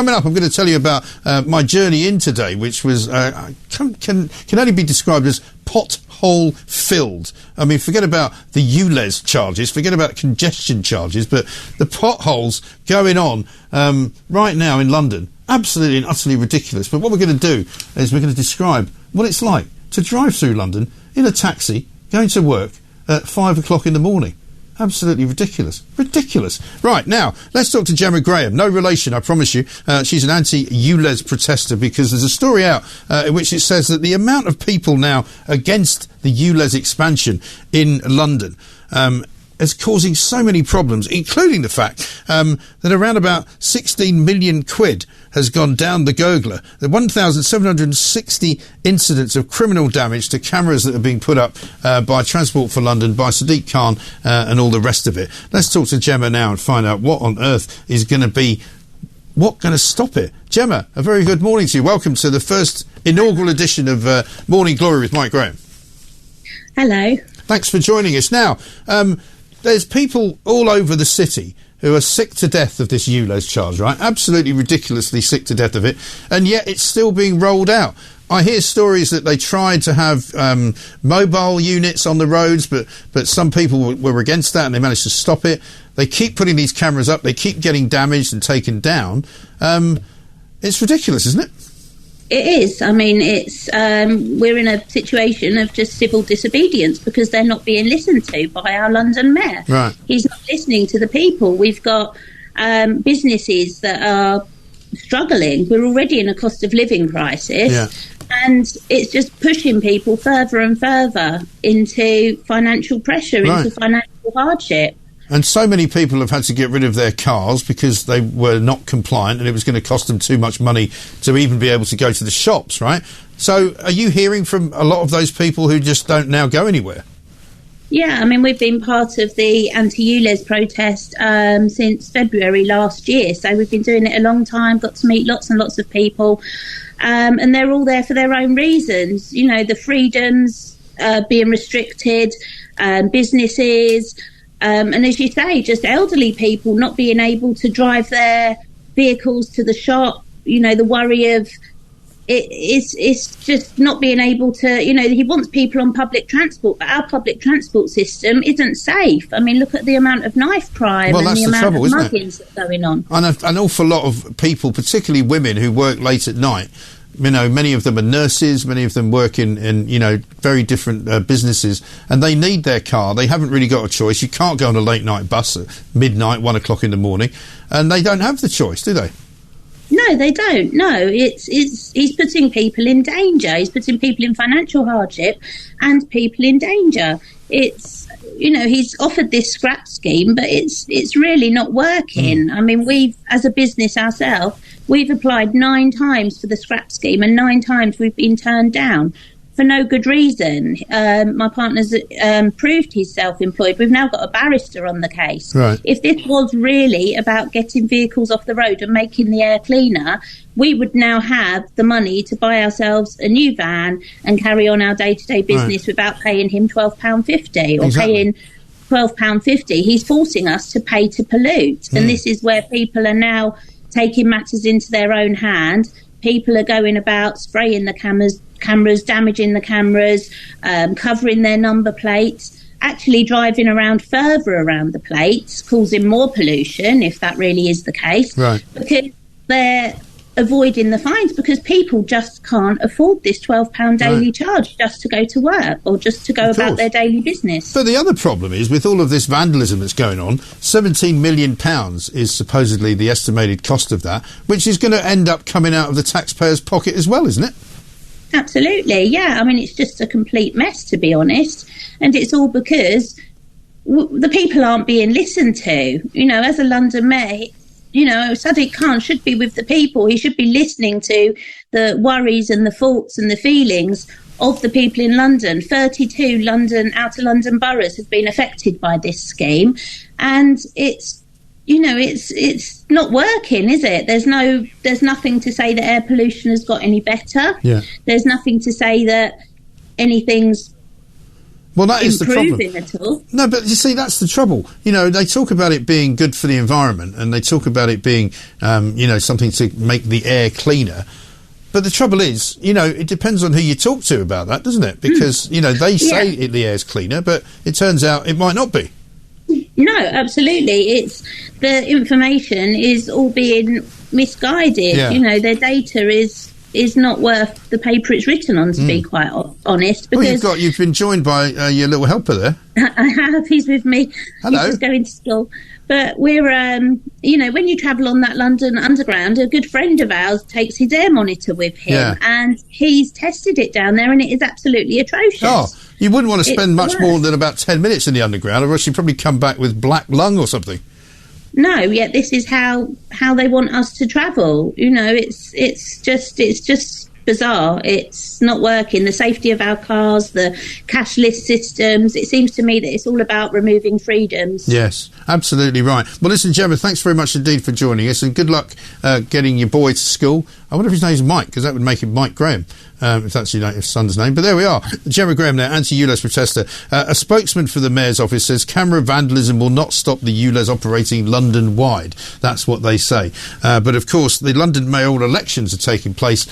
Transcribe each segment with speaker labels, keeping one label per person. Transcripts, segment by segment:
Speaker 1: Coming up, I'm going to tell you about my journey in today, which was can only be described as pothole filled. I mean, forget about the ULEZ charges, forget about congestion charges, but the potholes going on right now in London, absolutely and utterly ridiculous. But what we're going to do is we're going to describe what it's like to drive through London in a taxi, going to work at 5 o'clock in the morning. Absolutely ridiculous. Ridiculous. Right, now, let's talk to Gemma Graham. No relation, I promise you. She's an anti-ULEZ protester because there's a story out in which it says that the amount of people now against the ULEZ expansion in London is causing so many problems, including the fact that around about 16 million quid has gone down the gurgler. The 1,760 incidents of criminal damage to cameras that are being put up by Transport for London, by Sadiq Khan and all the rest of it. Let's talk to Gemma now and find out what on earth is going to stop it. Gemma, a very good morning to you. Welcome to the first inaugural edition of Morning Glory with Mike Graham.
Speaker 2: Hello.
Speaker 1: Thanks for joining us. Now, there's people all over the city who are sick to death of this ULEZ charge, right? Absolutely ridiculously sick to death of it. And yet it's still being rolled out. I hear stories that they tried to have mobile units on the roads, but some people were against that and they managed to stop it. They keep putting these cameras up. They keep getting damaged and taken down. It's ridiculous, isn't it?
Speaker 2: It is. I mean, it's we're in a situation of just civil disobedience because they're not being listened to by our London mayor.
Speaker 1: Right.
Speaker 2: He's not listening to the people. We've got businesses that are struggling. We're already in a cost of living crisis.
Speaker 1: Yeah.
Speaker 2: And it's just pushing people further and further into financial pressure,
Speaker 1: right,
Speaker 2: into financial hardship.
Speaker 1: And so many people have had to get rid of their cars because they were not compliant and it was going to cost them too much money to even be able to go to the shops, right? So are you hearing from a lot of those people who just don't now go anywhere?
Speaker 2: Yeah, I mean, we've been part of the anti-ULEZ protest since February last year. So we've been doing it a long time, got to meet lots and lots of people. And they're all there for their own reasons. You know, the freedoms being restricted, businesses... and as you say, just elderly people not being able to drive their vehicles to the shop, you know, the worry of it's just not being able to, you know, he wants people on public transport, but our public transport system isn't safe. I mean, look at the amount of knife crime and the amount of muggings that's going on.
Speaker 1: And an awful lot of people, particularly women who work late at night, you know, many of them are nurses, many of them work in you know, very different businesses, and they need their car. They haven't really got a choice. You can't go on a late night bus at midnight, 1 o'clock in the morning, and they don't have the choice, do they?
Speaker 2: No, they don't. No, he's putting people in danger. He's putting people in financial hardship and people in danger. It's, you know, he's offered this scrap scheme, but it's really not working. I mean, we've, as a business ourselves, we've applied 9 times for the scrap scheme and 9 times we've been turned down for no good reason. My partner's proved he's self-employed. We've now got a barrister on the case.
Speaker 1: Right.
Speaker 2: If this was really about getting vehicles off the road and making the air cleaner, we would now have the money to buy ourselves a new van and carry on our day-to-day business without paying him £12.50 or paying £12.50. He's forcing us to pay to pollute. And this is where people are now taking matters into their own hand. People are going about spraying the cameras, damaging the cameras, covering their number plates, actually driving around further around the plates, causing more pollution, if that really is the case,
Speaker 1: right,
Speaker 2: because they're avoiding the fines because people just can't afford this £12 daily charge just to go to work or just to go about their daily business.
Speaker 1: But the other problem is, with all of this vandalism that's going on, £17 million is supposedly the estimated cost of that, which is going to end up coming out of the taxpayer's pocket as well, isn't it?
Speaker 2: Absolutely, yeah. I mean, it's just a complete mess, to be honest. And it's all because the people aren't being listened to. You know, as a London mayor, you know, Sadiq Khan should be with the people. He should be listening to the worries and the thoughts and the feelings of the people in London. 32 outer London boroughs have been affected by this scheme. And it's, you know, it's not working, is it? There's nothing to say that air pollution has got any better.
Speaker 1: Yeah.
Speaker 2: There's nothing to say that anything's
Speaker 1: that is the problem.
Speaker 2: At all.
Speaker 1: No, but you see, that's the trouble. You know, they talk about it being good for the environment, and they talk about it being, something to make the air cleaner. But the trouble is, you know, it depends on who you talk to about that, doesn't it? Because, you know, they say the air's cleaner, but it turns out it might not be.
Speaker 2: No, absolutely. It's the information is all being misguided.
Speaker 1: Yeah.
Speaker 2: You know, their data is not worth the paper it's written on, to be quite honest. Because
Speaker 1: you've been joined by your little helper there.
Speaker 2: I have. He's with me.
Speaker 1: Hello.
Speaker 2: He's just going to school. But we're, when you travel on that London Underground, a good friend of ours takes his air monitor with him, and he's tested it down there, and it is absolutely atrocious.
Speaker 1: Oh, you wouldn't want to spend much more than about 10 minutes in the Underground, or else you'd probably come back with black lung or something.
Speaker 2: No, yet this is how they want us to travel. You know, it's just bizarre. It's not working. The safety of our cars, the cashless systems. It seems to me that it's all about removing freedoms.
Speaker 1: Yes, absolutely right. Well, listen, Gemma, thanks very much indeed for joining us, and good luck getting your boy to school. I wonder if his name's Mike, because that would make him Mike Graham, if that's your son's name. But there we are. Gemma Graham there, anti-ULEZ protester. A spokesman for the Mayor's office says camera vandalism will not stop the ULEZ operating London-wide. That's what they say. But, of course, the London mayoral elections are taking place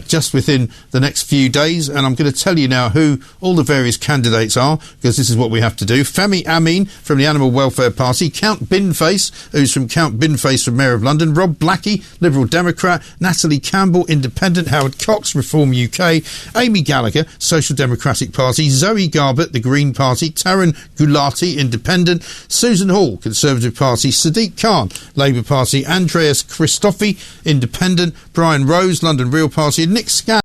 Speaker 1: just within the next few days, and I'm going to tell you now who all the various candidates are, because this is what we have to do. Femi Amin from the Animal Welfare Party, Count Binface, who's from Count Binface for Mayor of London, Rob Blackie, Liberal Democrat, Natalie Campbell, Independent, Howard Cox, Reform UK, Amy Gallagher, Social Democratic Party, Zoe Garbett, the Green Party, Taryn Gulati, Independent, Susan Hall, Conservative Party, Sadiq Khan, Labour Party, Andreas Christofi, Independent, Brian Rose, London Real Party, and Nick Scan,